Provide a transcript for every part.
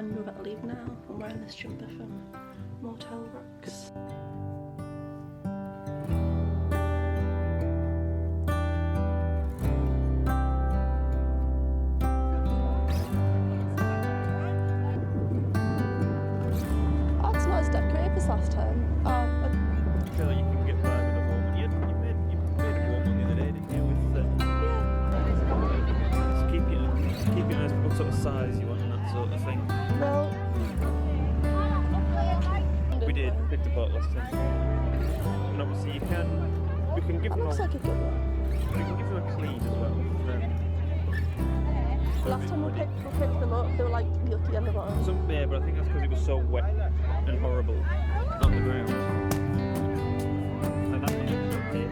and we're about to leave now. I'm wearing this jumper from Motel Rocks. Oh, it's not as decorated as last time. I feel like you can get by with a warm one. You made a warm one the other day, didn't you? Just keep it nice, what sort of size you want and that sort of thing. well, We did pick the pot last time. And obviously we can give that them looks like a good one. we can give them a clean as well. Last time we picked them up, they were like yucky on the bottom. Yeah, but I think that's because it was so wet and horrible on the ground. And that one looks okay.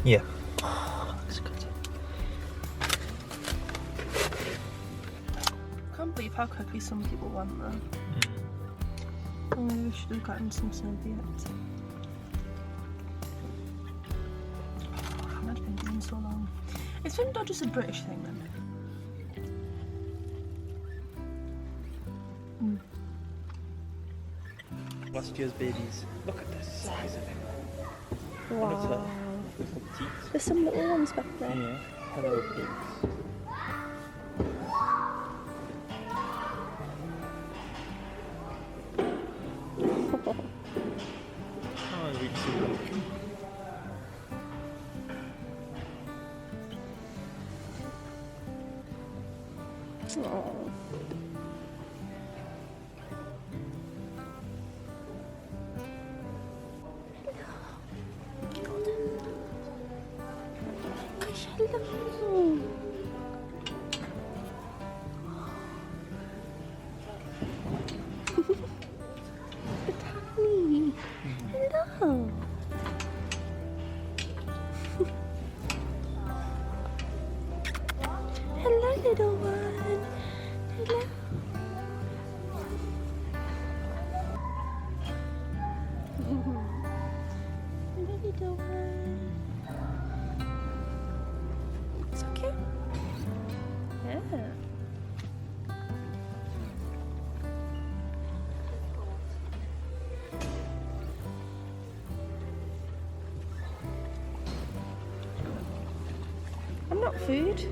Yeah. Oh, looks good. I can't believe how quickly some people want them. Oh, maybe we should have gotten some Soviets. Oh, how much been doing so long? It's been not just a British thing then. Last year's babies. Look at the size of it. Wow. Teeth. There's some little ones back there. Yeah. Hello, pigs. Oh, we see Oh. Hello. Tiny. Hello. Hello, little one. Hello. Hello, little one. It's okay. Yeah. I'm not food.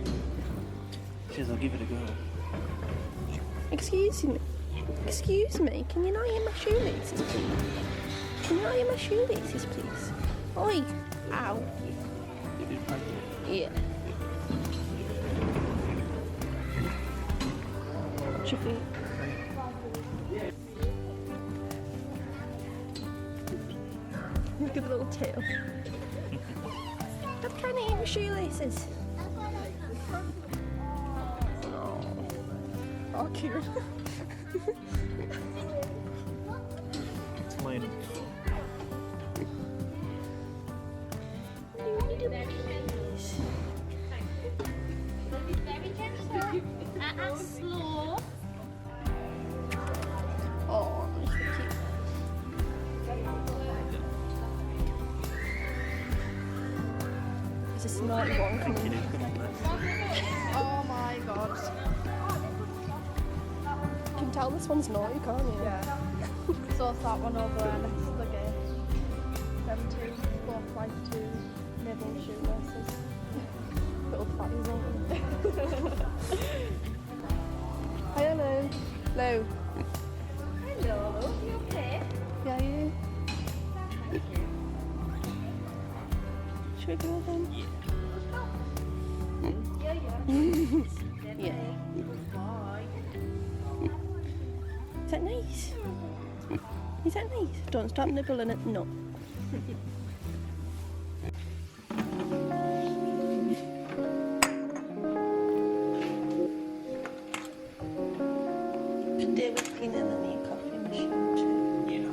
Cheers, I'll give it a go. Excuse me. Excuse me. Can you not hear my shoelaces, please? Can you not hear my shoelaces, please? Oi. Ow. Yeah. Watch your feet. Look at the little tail. Stop trying to eat my shoelaces. Oh, cute. It's mine. Slow. Oh, that's so cute. There's a snotty one coming. Oh my god. You can tell this one's naughty, can't you? Yeah. So it's that one over there next to the gate. Them two, both like two nibble shoelaces. Little fatties, aren't they? Lou. Hello, you okay? Yeah, you. Should we go then? Yeah, Yeah. Is that nice? Is that nice? Don't stop nibbling it. No. Today we're cleaning the new coffee machine too.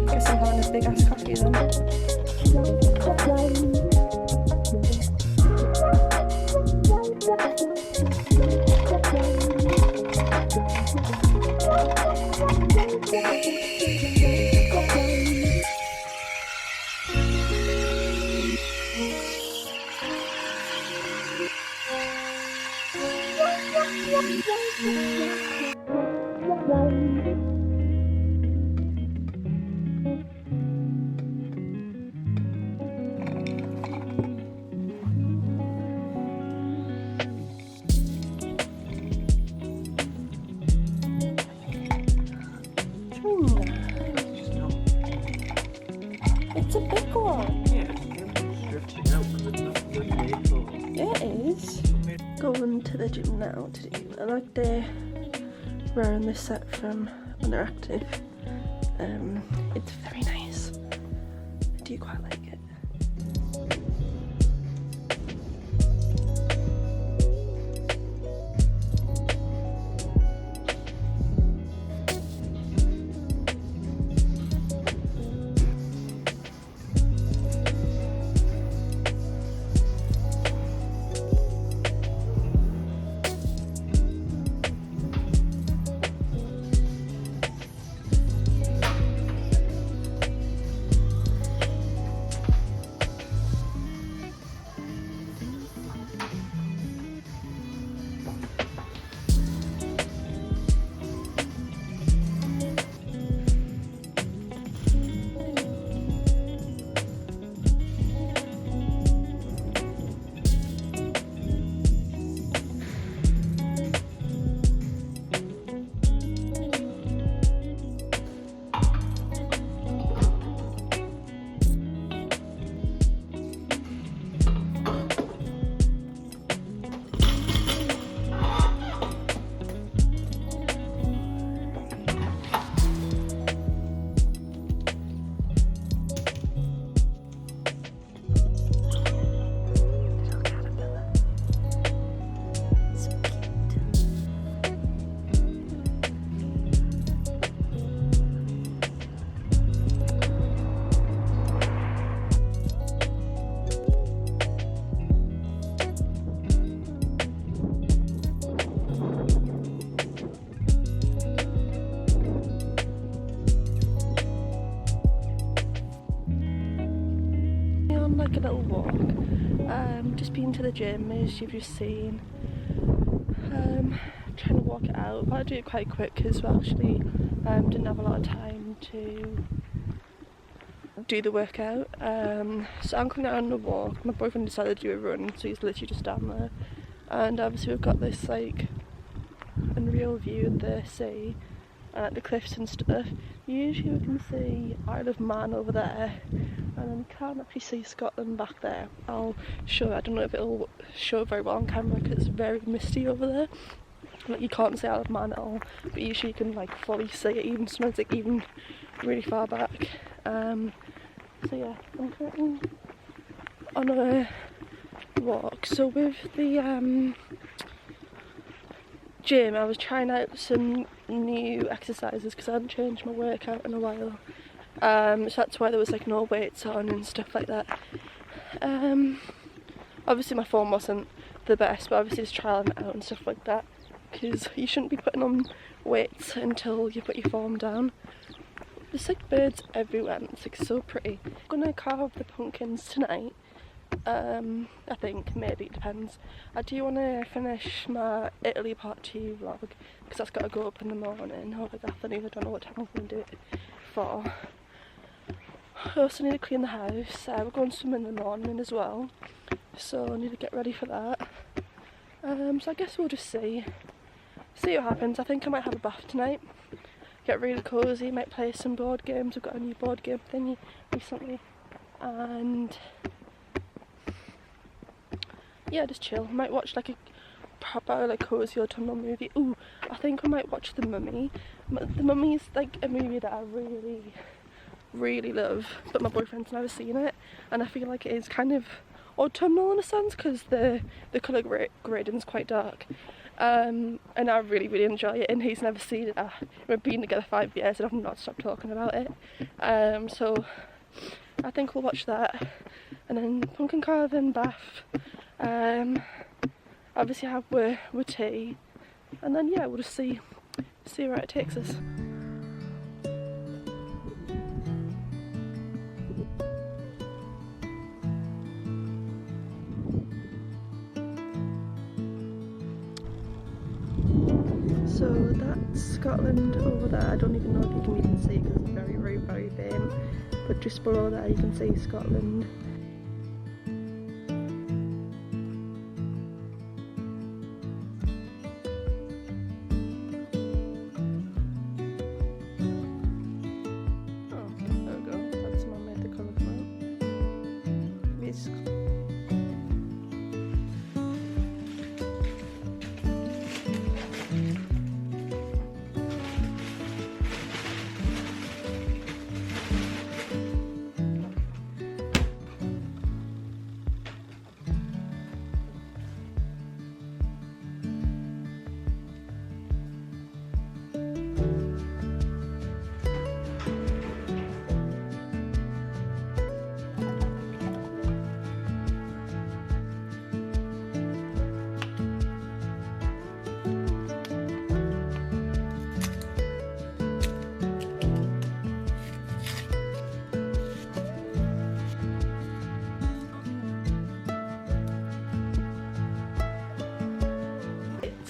Guess I'm having a big ass coffee then. It's a big one. Yeah, it is. Going to the gym now to do. I like the wearing this set from Interactive. It's very nice. I do quite like it. walk. Just been to the gym, as you've just seen. Trying to walk it out, but I do it quite quick because we actually didn't have a lot of time to do the workout. So I'm coming out on a walk. My boyfriend decided to do a run, so he's literally just down there. And obviously we've got this like unreal view of the sea and like the cliffs and stuff. Usually we can see Isle of Man over there, and then we can't actually see Scotland back there. I'll show. I don't know if it'll show very well on camera because it's very misty over there. Like you can't see Isle of Man at all, but usually you can like fully see it, even sometimes like even really far back. So yeah, I'm currently on a walk. So with the gym, I was trying out some new exercises because I hadn't changed my workout in a while. So that's why there was like no weights on and stuff like that. Obviously my form wasn't the best, but obviously just trialing it out and stuff like that, because you shouldn't be putting on weights until you put your form down. There's like birds everywhere and it's like so pretty. I'm gonna carve the pumpkins tonight. I think, maybe, it depends. I do want to finish my Italy part 2 vlog because that's got to go up in the morning or this afternoon. I don't know what time I'm going to do it for. I also need to clean the house. We're going swimming in the morning as well, so I need to get ready for that. So I guess we'll just see what happens. I think I might have a bath tonight, get really cosy, might play some board games. We've got a new board game thingy recently, and yeah, just chill. I might watch like a proper like cosy autumnal movie. Ooh, I think I might watch The Mummy. The Mummy is like a movie that I really love, but my boyfriend's never seen it, and I feel like it is kind of autumnal in a sense because the colour grading is quite dark. And I really enjoy it, and he's never seen it. We've been together 5 years and I've not stopped talking about it. So I think we'll watch that, and then pumpkin carving, bath. Obviously have with tea, and then yeah, we'll just see where it takes us. So that's Scotland over there. I don't even know if you can even see because it's very faint, but just below there you can see Scotland.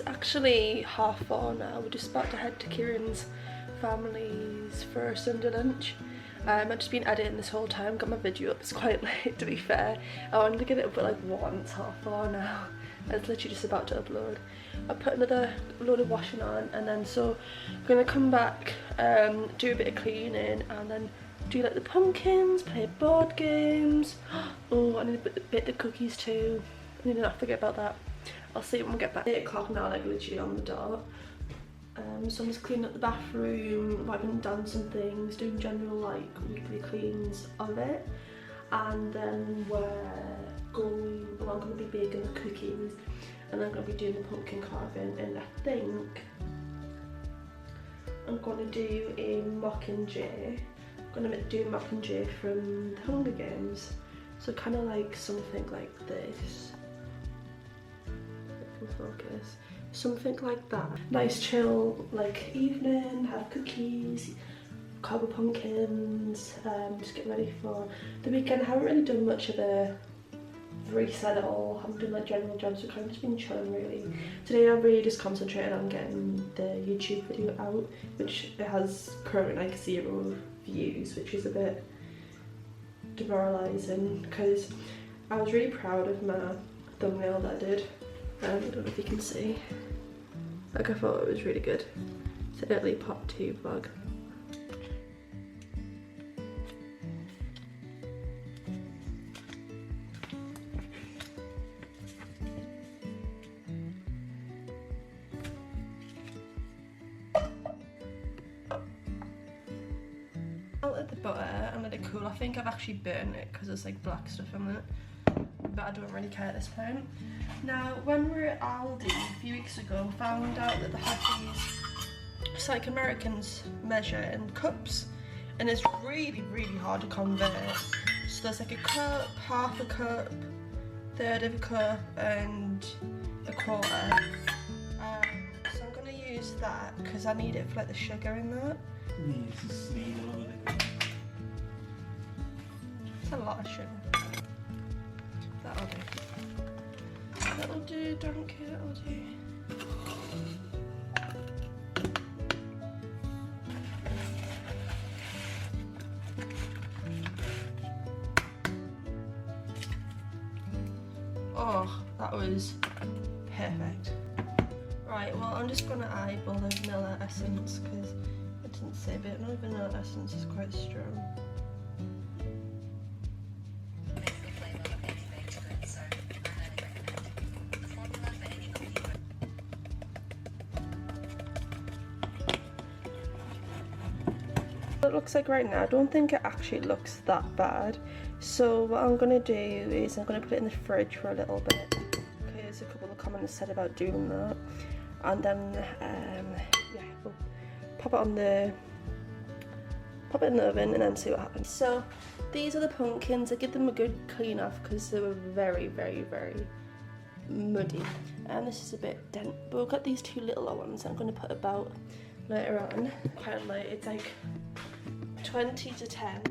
Actually 4:30 now. We're just about to head to Kieran's family's for a Sunday lunch. I've just been editing this whole time, got my video up. It's quite late to be fair. I wanted to get it up at like 1, it's 4:30 now. It's literally just about to upload. I put another load of washing on, and then so I'm gonna come back, do a bit of cleaning, and then do like the pumpkins, play board games. Oh, I need to bake the cookies too. I need to not forget about that. I'll see when we get back. 8 o'clock now, like literally on the dot. So I'm just cleaning up the bathroom, wiping down some things, doing general like weekly cleans of it, and then I'm going to be baking the cookies, and then I'm going to be doing the pumpkin carving, and I think I'm going to do a Mockingjay. I'm going to do a Mockingjay from the Hunger Games, so kind of like something like this. Focus, something like that. Nice chill like evening, have cookies, carve pumpkins, just get ready for the weekend. I haven't really done much of a reset it all, haven't done like general jobs, so kind of just been chilling really. Today I've really just concentrated on getting the YouTube video out, which it has currently like 0 views, which is a bit demoralising because I was really proud of my thumbnail that I did. I don't know if you can see. Like I thought it was really good. It's an Italy Pop 2 vlog. Melted the butter and let it cool. I think I've actually burnt it because there's like black stuff on it, but I don't really care at this point. Now, when we were at Aldi a few weeks ago, we found out that they have these, it's like Americans measure in cups, and it's really, really hard to convert. So there's like a cup, half a cup, third of a cup, and a quarter. So I'm gonna use that because I need it for like the sugar in that. It's a lot of sugar. That'll do. That'll do, donkey, that'll do. Oh, that was perfect. Right, well I'm just gonna eyeball the vanilla essence because it didn't say, but no, vanilla essence is quite strong. It looks like right now, I don't think it actually looks that bad. So what I'm gonna do is I'm gonna put it in the fridge for a little bit because a couple of comments said about doing that, and then yeah, we'll pop it in the oven and then see what happens. So these are the pumpkins. I give them a good clean off because they were very, very, very muddy, and this is a bit dent, but we've got these 2 littler ones I'm going to put about later on. Apparently it's like 20 to 10,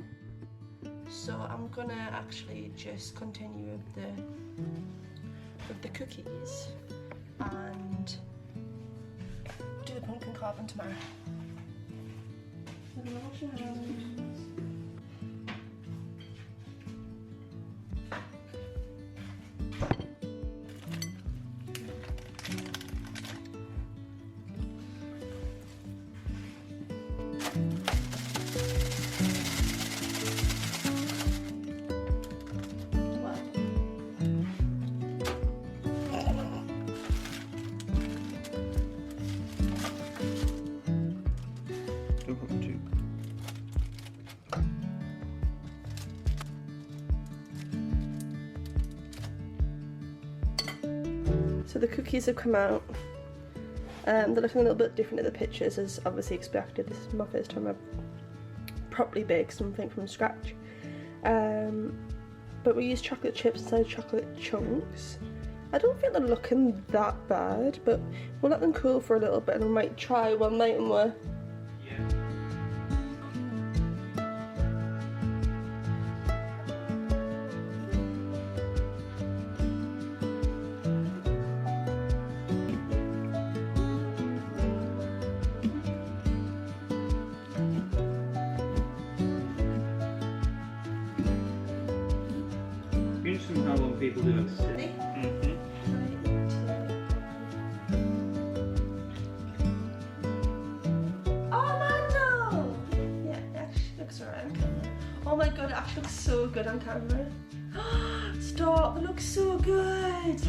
so I'm gonna actually just continue with the cookies and do the pumpkin carving tomorrow. Wash your hands. So the cookies have come out. They're looking a little bit different to the pictures, as obviously expected. This is my first time I've properly baked something from scratch. But we use chocolate chips instead of chocolate chunks. I don't think they're looking that bad, but we'll let them cool for a little bit and we might try one night and we're... Interesting how long people do it. Oh my god, it actually looks so good on camera. Stop, it looks so good.